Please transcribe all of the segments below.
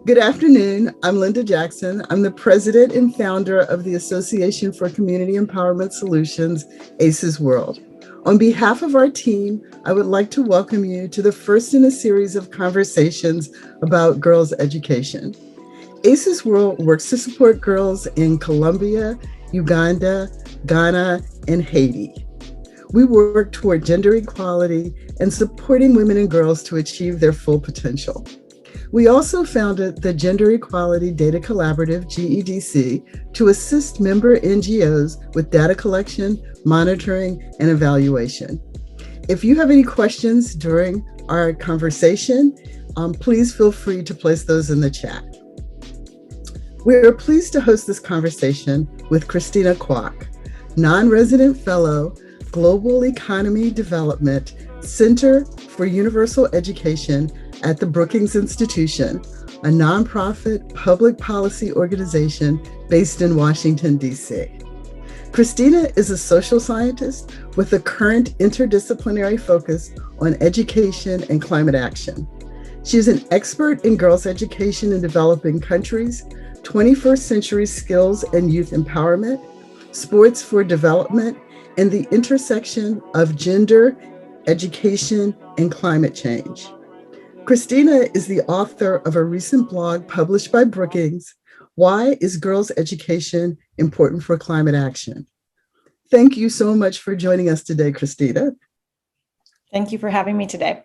Good afternoon. I'm Linda Jackson. I'm the president and founder of the Association for Community Empowerment Solutions, ACESworld. On behalf of our team, I would like to welcome you to the first in a series of conversations about girls' education. ACESworld works to support girls in Colombia, Uganda, Ghana, and Haiti. We work toward gender equality and supporting women and girls to achieve their full potential. We also founded the Gender Equality Data Collaborative, GEDC, to assist member NGOs with data collection, monitoring, and evaluation. If you have any questions during our conversation, please feel free to place those in the chat. We are pleased to host this conversation with Christina Kwauk, non-resident fellow, Global Economy Development, Center for Universal Education at the Brookings Institution, a nonprofit public policy organization based in Washington, D.C. Christina is a social scientist with a current interdisciplinary focus on education and climate action. She is an expert in girls' education in developing countries, 21st century skills and youth empowerment, sports for development, and the intersection of gender, education, and climate change. Christina is the author of a recent blog published by Brookings, Why is Girls' Education Important for Climate Action? Thank you so much for joining us today, Christina. Thank you for having me today.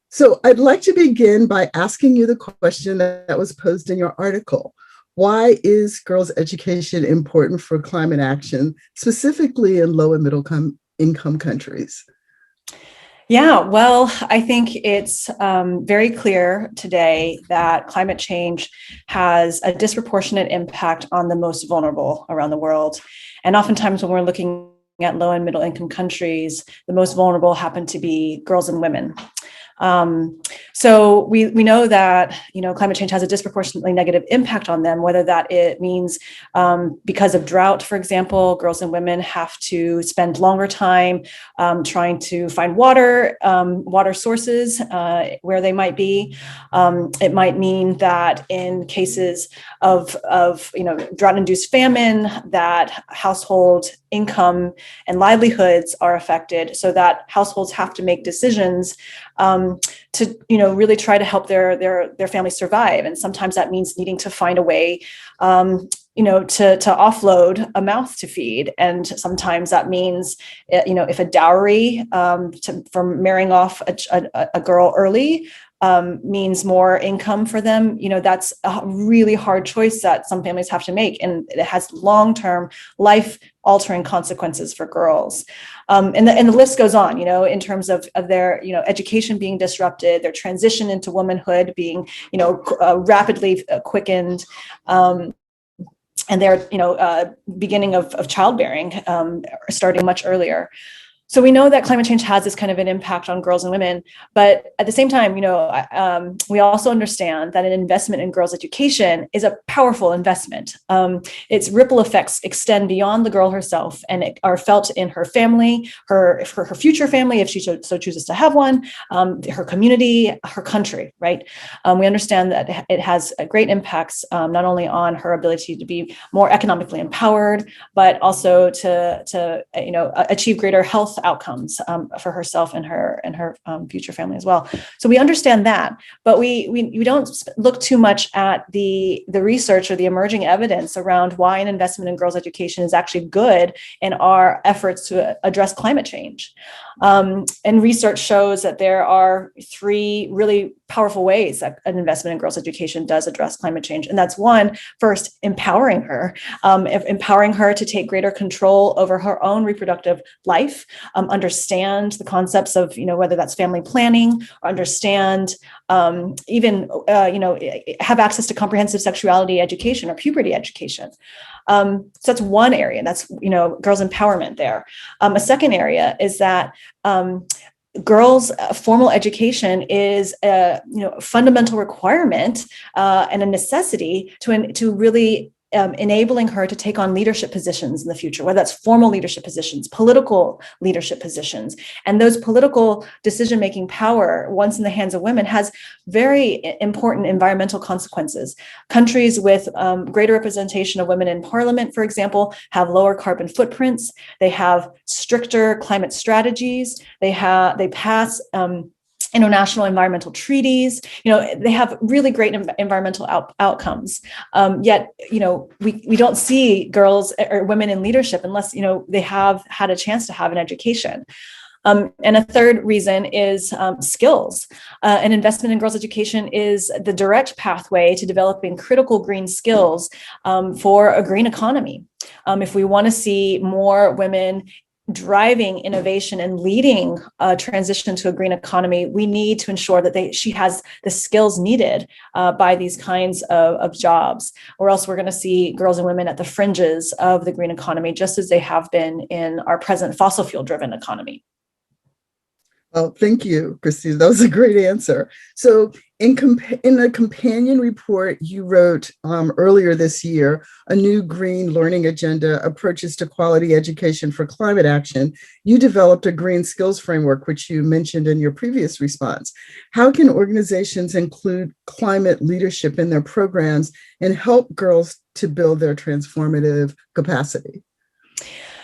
So I'd like to begin by asking you the question that was posed in your article. Why is girls' education important for climate action, specifically in low and middle income countries? Yeah, well, I think it's very clear today that climate change has a disproportionate impact on the most vulnerable around the world. And oftentimes when we're looking at low and middle income countries, the most vulnerable happen to be girls and women. So we know that, climate change has a disproportionately negative impact on them, whether that it means because of drought, for example, girls and women have to spend longer time trying to find water sources where they might be. It might mean that in cases of drought-induced famine, that household income and livelihoods are affected, so that households have to make decisions to really try to help their families survive. And sometimes that means needing to find a way to offload a mouth to feed. And sometimes that means, if a dowry from marrying off a girl early means more income for them, that's a really hard choice that some families have to make. And it has long-term life-altering consequences for girls. And the list goes on, in terms of their, education being disrupted, their transition into womanhood being, rapidly quickened, and their, beginning of childbearing starting much earlier. So we know that climate change has this kind of an impact on girls and women, but at the same time, we also understand that an investment in girls' education is a powerful investment. Its ripple effects extend beyond the girl herself and are felt in her family, her future family, if she so chooses to have one, her community, her country, right? We understand that it has great impacts, not only on her ability to be more economically empowered, but also to achieve greater health outcomes for herself and her future family as well. So we understand that, but we don't look too much at the research or the emerging evidence around why an investment in girls' education is actually good in our efforts to address climate change. And research shows that there are three really powerful ways that an investment in girls' education does address climate change. And that's one, first, empowering her to take greater control over her own reproductive life, understand the concepts of, whether that's family planning, or understand have access to comprehensive sexuality education or puberty education. So that's one area, and that's, girls' empowerment there. A second area is that girls' formal education is a fundamental requirement and a necessity to really enabling her to take on leadership positions in the future, whether that's formal leadership positions, political leadership positions. And those political decision-making power, once in the hands of women, has very important environmental consequences. Countries with greater representation of women in parliament, for example, have lower carbon footprints. They have stricter climate strategies. They pass international environmental treaties. They have really great environmental outcomes. Yet, we don't see girls or women in leadership unless, they have had a chance to have an education. And a third reason is skills. An investment in girls' education is the direct pathway to developing critical green skills for a green economy. If we want to see more women driving innovation and leading a transition to a green economy, we need to ensure that she has the skills needed by these kinds of jobs, or else we're going to see girls and women at the fringes of the green economy, just as they have been in our present fossil fuel driven economy. Well, thank you, Christina. That was a great answer. So in a companion report you wrote earlier this year, A New Green Learning Agenda, Approaches to Quality Education for Climate Action, you developed a green skills framework, which you mentioned in your previous response. How can organizations include climate leadership in their programs and help girls to build their transformative capacity?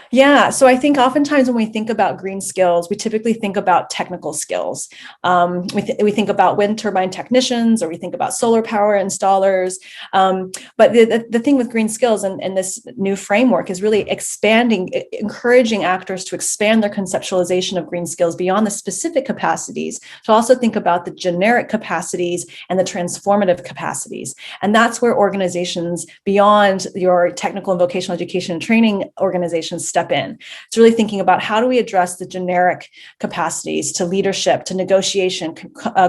Yeah, so I think oftentimes when we think about green skills, we typically think about technical skills. We think about wind turbine technicians, or we think about solar power installers. But the thing with green skills and this new framework is really encouraging actors to expand their conceptualization of green skills beyond the specific capacities, to also think about the generic capacities and the transformative capacities. And that's where organizations beyond your technical and vocational education and training organizations step in. It's really thinking about how do we address the generic capacities to leadership, to negotiation,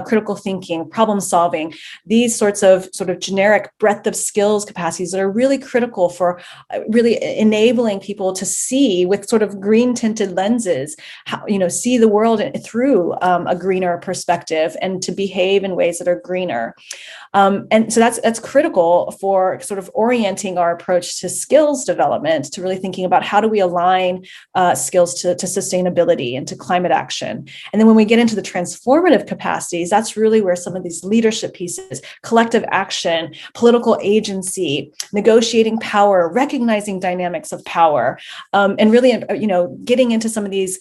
critical thinking, problem solving, these sorts of generic breadth of skills capacities that are really critical for really enabling people to see with sort of green tinted lenses, how, see the world through a greener perspective and to behave in ways that are greener. And so that's critical for sort of orienting our approach to skills development, to really thinking about how do we align skills to sustainability and to climate action. And then when we get into the transformative capacities, that's really where some of these leadership pieces, collective action, political agency, negotiating power, recognizing dynamics of power, and really, getting into some of these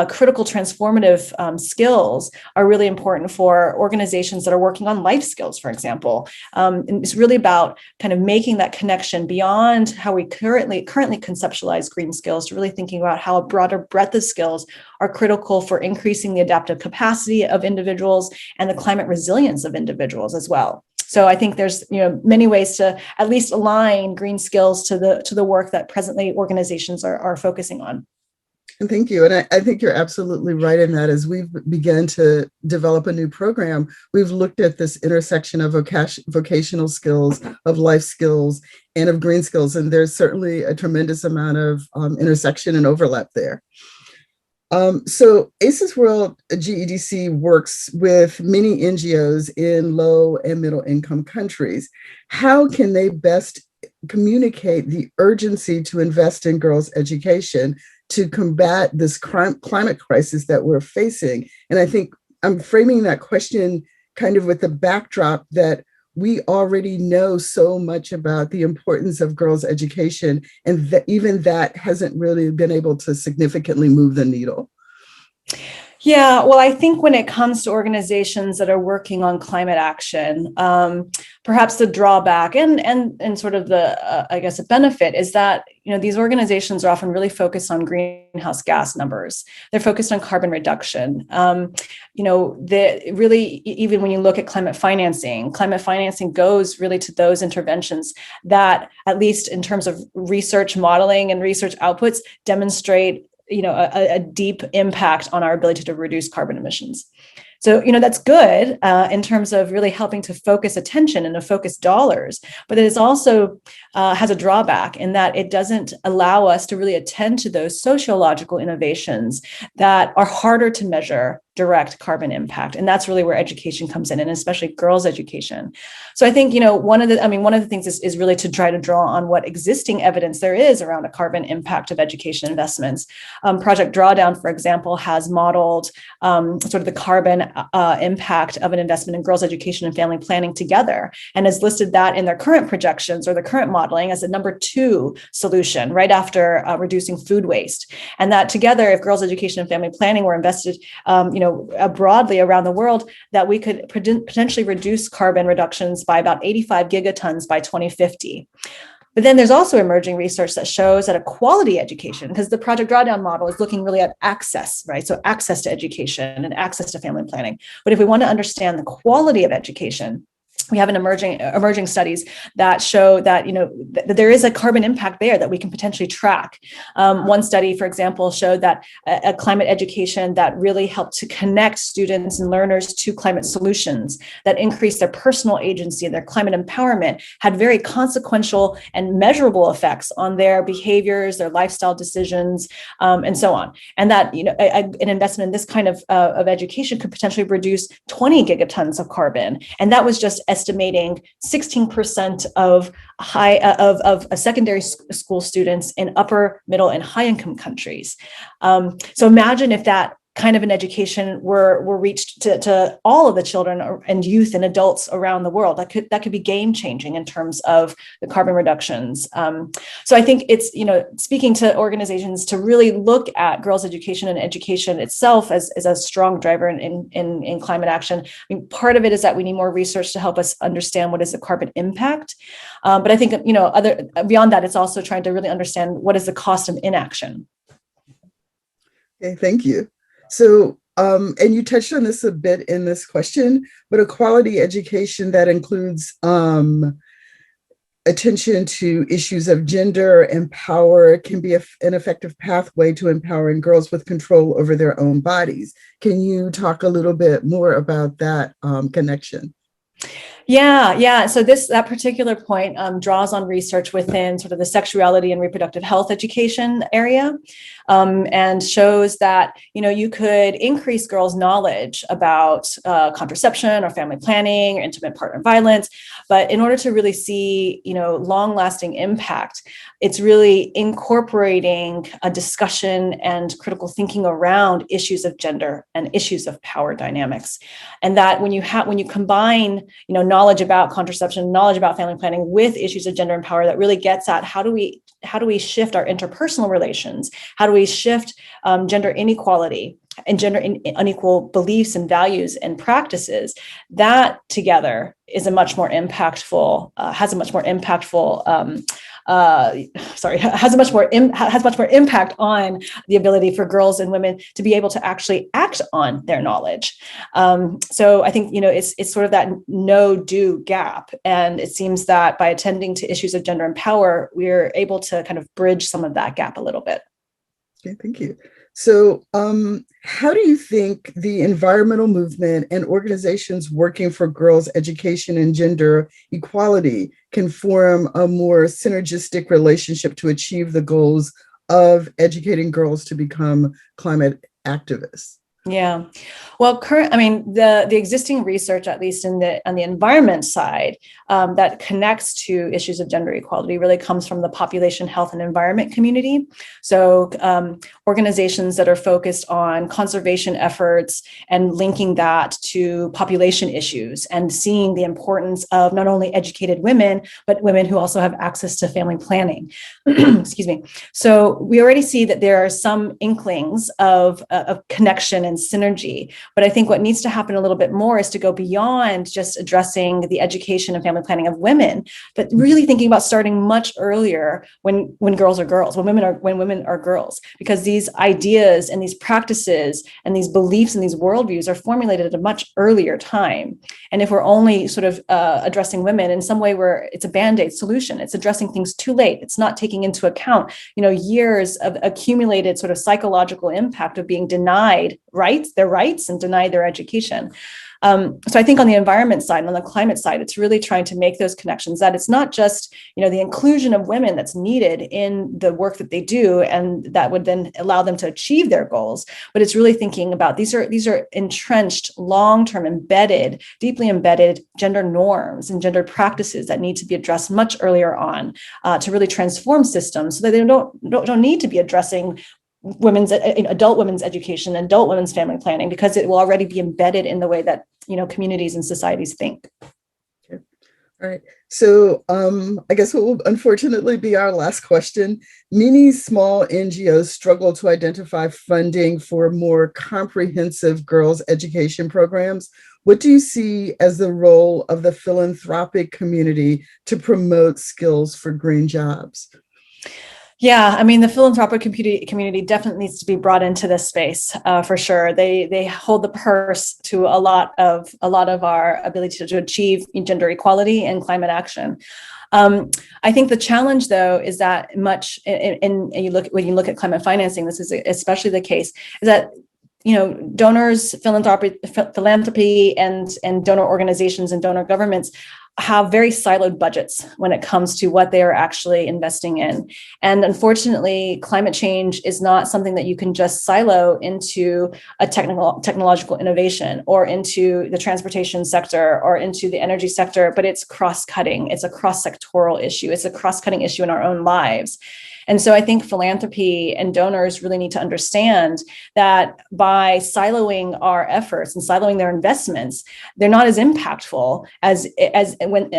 critical transformative skills are really important for organizations that are working on life skills, for example. And it's really about kind of making that connection beyond how we currently conceptualize green skills, to really thinking about how a broader breadth of skills are critical for increasing the adaptive capacity of individuals and the climate resilience of individuals as well. So I think there's many ways to at least align green skills to the work that presently organizations are focusing on. Thank you. And I think you're absolutely right in that. As we've begun to develop a new program, we've looked at this intersection of vocational skills, of life skills, and of green skills. And there's certainly a tremendous amount of intersection and overlap there. So ACESworld GEDC works with many NGOs in low and middle income countries. How can they best communicate the urgency to invest in girls' education to combat this climate crisis that we're facing? And I think I'm framing that question kind of with the backdrop that we already know so much about the importance of girls' education, and that even that hasn't really been able to significantly move the needle. Yeah, well, I think when it comes to organizations that are working on climate action, perhaps the drawback and sort of the, I guess, a benefit is that, these organizations are often really focused on greenhouse gas numbers. They're focused on carbon reduction. Really, even when you look at climate financing goes really to those interventions that, at least in terms of research modeling and research outputs, demonstrate a deep impact on our ability to reduce carbon emissions. So, that's good in terms of really helping to focus attention and to focus dollars, but it is also has a drawback in that it doesn't allow us to really attend to those sociological innovations that are harder to measure direct carbon impact. And that's really where education comes in, and especially girls' education. So I think, one of the things is really to try to draw on what existing evidence there is around a carbon impact of education investments. Project Drawdown, for example, has modeled sort of the carbon impact of an investment in girls' education and family planning together, and has listed that in their current projections or the current modeling as a number 2 solution, right after reducing food waste. And that together, if girls' education and family planning were invested, broadly around the world, that we could potentially reduce carbon reductions by about 85 gigatons by 2050. But then there's also emerging research that shows that a quality education, because the Project Drawdown model is looking really at access, right? So access to education and access to family planning. But if we want to understand the quality of education, we have emerging studies that show that that there is a carbon impact there that we can potentially track. One study, for example, showed that a climate education that really helped to connect students and learners to climate solutions that increased their personal agency and their climate empowerment had very consequential and measurable effects on their behaviors, their lifestyle decisions, and so on. And that an investment in this kind of education could potentially reduce 20 gigatons of carbon, and that was just estimating 16% of secondary school students in upper, middle, and high income countries. So imagine if that kind of an education were reached to all of the children and youth and adults around the world. That could be game changing in terms of the carbon reductions. So I think it's speaking to organizations to really look at girls' education and education itself as a strong driver in climate action. I mean, part of it is that we need more research to help us understand what is the carbon impact. But I think beyond that, it's also trying to really understand what is the cost of inaction. Okay, thank you. So, and you touched on this a bit in this question, but a quality education that includes attention to issues of gender and power can be an effective pathway to empowering girls with control over their own bodies. Can you talk a little bit more about that connection? Yeah. So that particular point draws on research within sort of the sexuality and reproductive health education area, and shows that you could increase girls' knowledge about contraception or family planning or intimate partner violence, but in order to really see long-lasting impact, it's really incorporating a discussion and critical thinking around issues of gender and issues of power dynamics, and that when you combine knowledge about contraception, knowledge about family planning with issues of gender and power, that really gets at how do we shift our interpersonal relations? How do we shift gender inequality and gender unequal beliefs and values and practices? That together is has a much more impactful impact on the ability for girls and women to be able to actually act on their knowledge. So I think it's sort of that no-do gap, and it seems that by attending to issues of gender and power, we're able to kind of bridge some of that gap a little bit. Okay, thank you. So how do you think the environmental movement and organizations working for girls' education and gender equality can form a more synergistic relationship to achieve the goals of educating girls to become climate activists? Yeah, well, the existing research, at least on the environment side, that connects to issues of gender equality, really comes from the population health and environment community. So organizations that are focused on conservation efforts and linking that to population issues and seeing the importance of not only educated women, but women who also have access to family planning. Excuse me. So we already see that there are some inklings of connection and synergy. But I think what needs to happen a little bit more is to go beyond just addressing the education and family planning of women, but really thinking about starting much earlier when girls are girls, when women are girls, because these ideas and these practices and these beliefs and these worldviews are formulated at a much earlier time. And if we're only sort of addressing women in some way where it's a Band-Aid solution, it's addressing things too late, it's not taking into account, years of accumulated sort of psychological impact of being denied their rights and denied their education. So I think on the environment side and on the climate side, it's really trying to make those connections, that it's not just, the inclusion of women that's needed in the work that they do, and that would then allow them to achieve their goals, but it's really thinking about these are entrenched, long-term, embedded, deeply embedded gender norms and gender practices that need to be addressed much earlier on, to really transform systems so that they don't need to be addressing adult women's education, adult women's family planning, because it will already be embedded in the way that communities and societies think. Okay. All right. So I guess what will unfortunately be our last question. Many small NGOs struggle to identify funding for more comprehensive girls' education programs. What do you see as the role of the philanthropic community to promote skills for green jobs? Yeah, I mean, the philanthropic community definitely needs to be brought into this space, for sure. They hold the purse to a lot of our ability to achieve gender equality and climate action. I think the challenge, though, is that when you look at climate financing, this is especially the case, is that donors, philanthropy, and donor organizations and donor governments have very siloed budgets when it comes to what they are actually investing in. And unfortunately, climate change is not something that you can just silo into a technological innovation or into the transportation sector or into the energy sector, but it's cross-cutting. It's a cross-sectoral issue. It's a cross-cutting issue in our own lives. And so I think philanthropy and donors really need to understand that by siloing our efforts and siloing their investments, they're not as impactful as when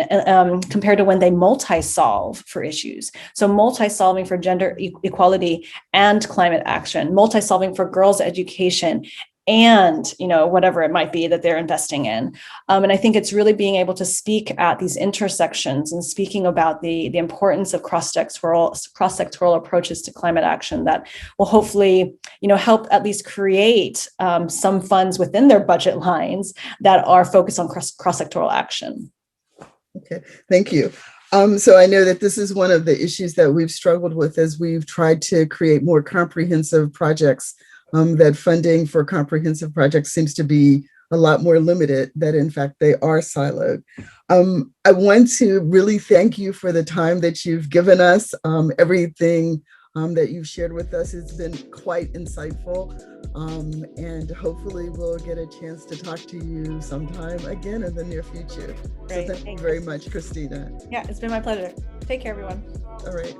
compared to when they multi-solve for issues. So multi-solving for gender equality and climate action, multi-solving for girls' education, and whatever it might be that they're investing in. And I think it's really being able to speak at these intersections and speaking about the importance of cross-sectoral approaches to climate action that will hopefully help at least create some funds within their budget lines that are focused on cross-sectoral action. Okay, thank you. So I know that this is one of the issues that we've struggled with as we've tried to create more comprehensive projects, that funding for comprehensive projects seems to be a lot more limited, that in fact they are siloed. I want to really thank you for the time that you've given us. Everything that you've shared with us has been quite insightful. And hopefully we'll get a chance to talk to you sometime again in the near future. Great. So thank you very much, Christina. Yeah, it's been my pleasure. Take care, everyone. All right.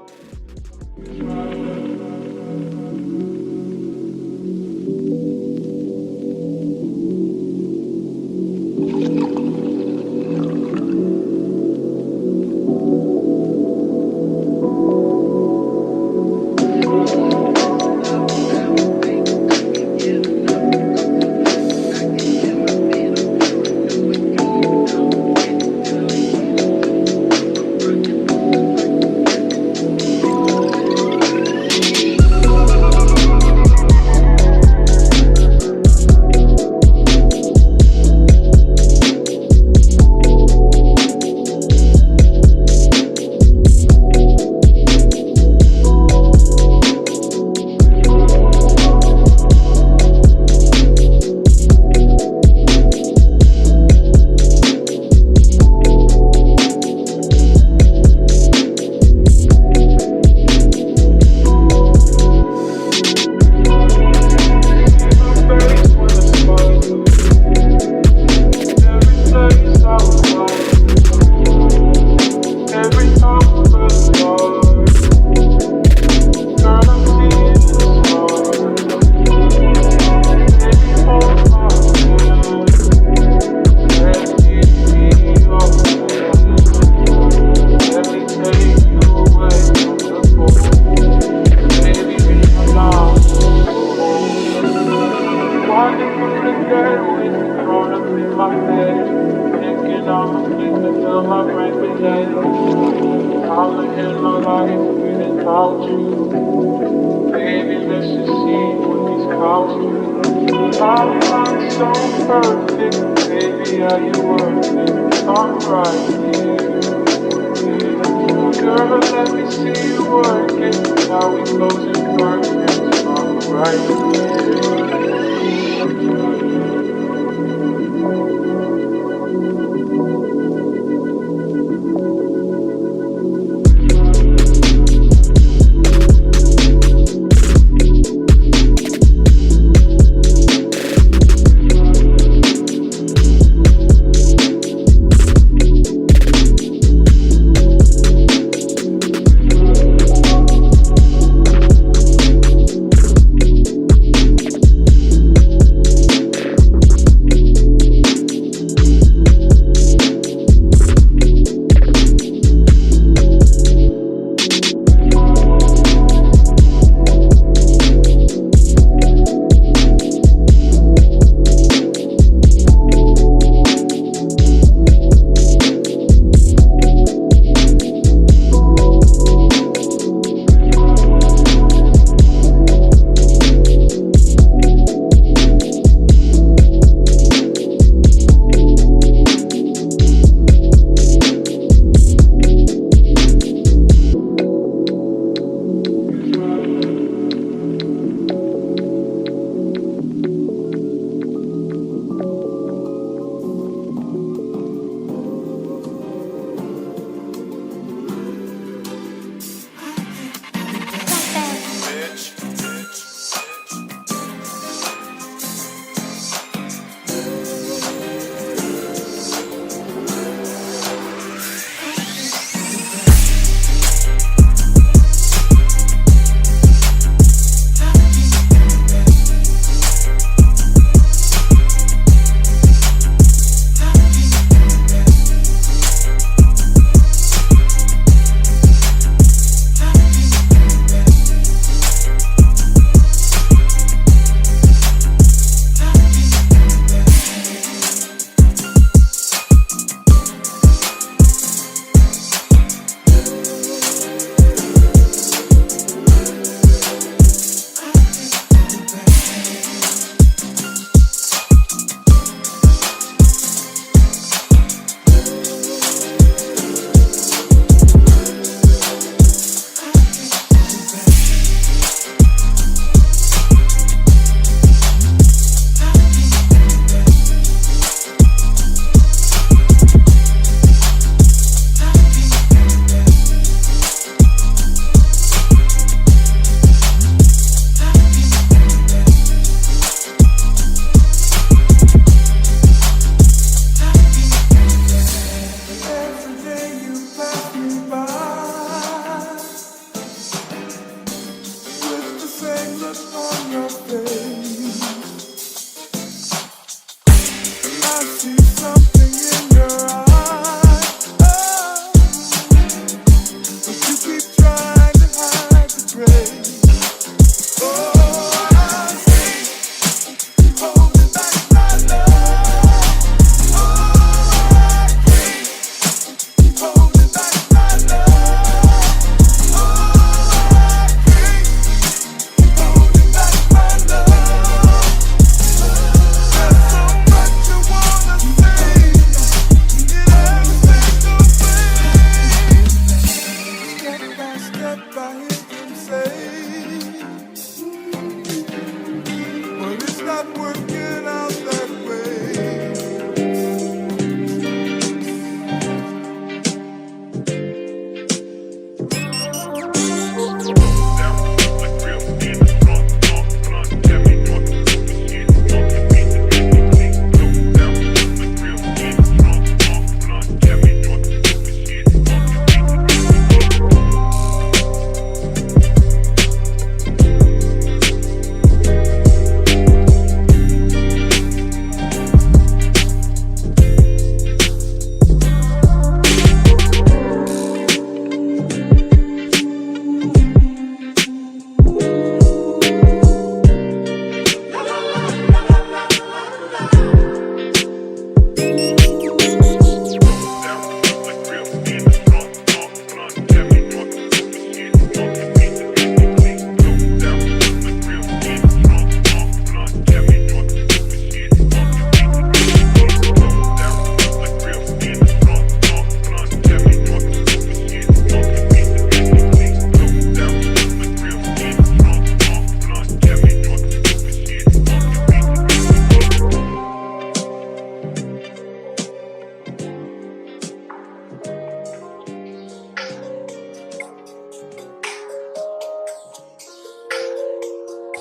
Right.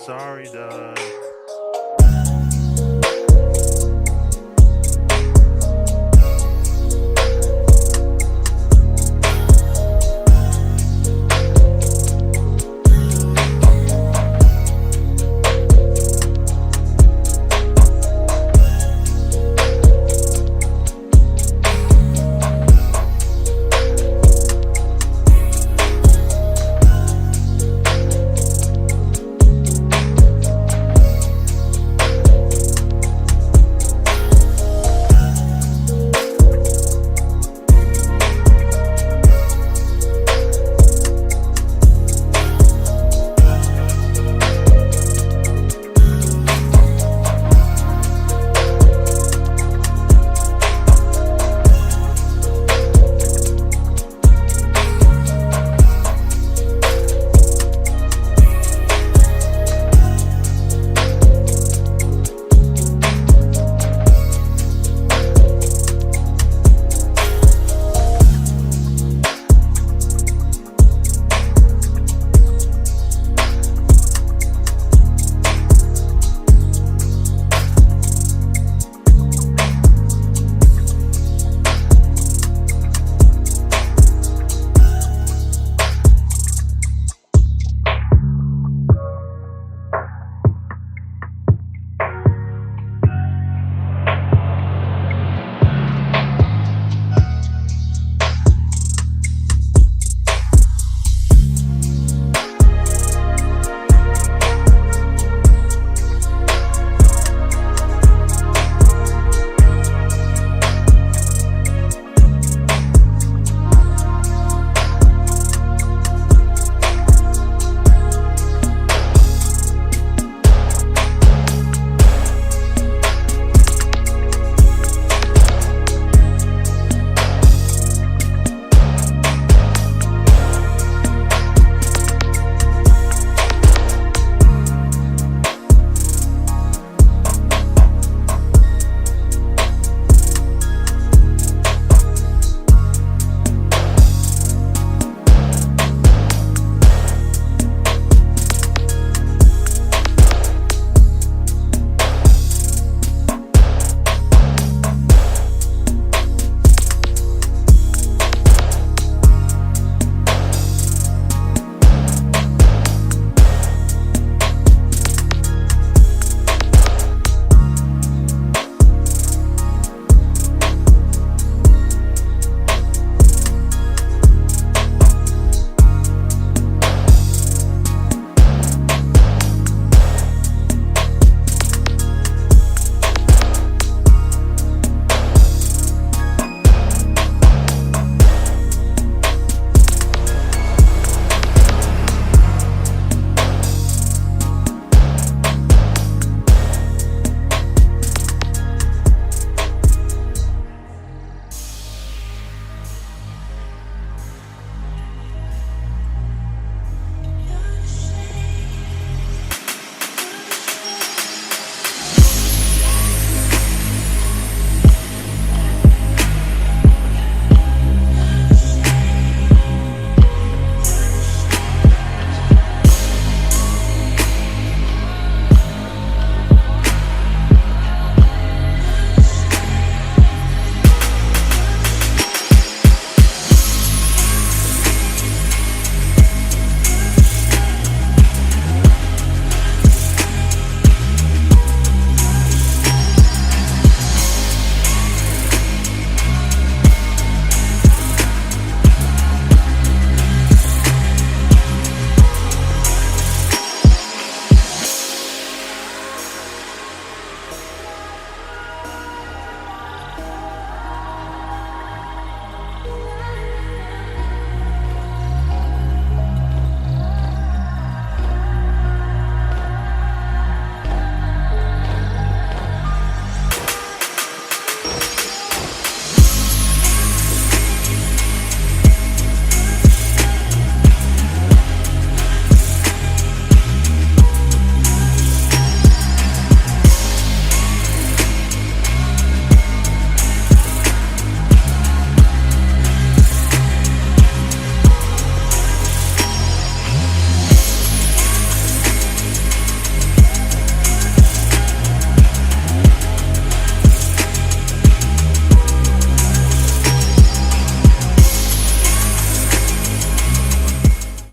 sorry, dog.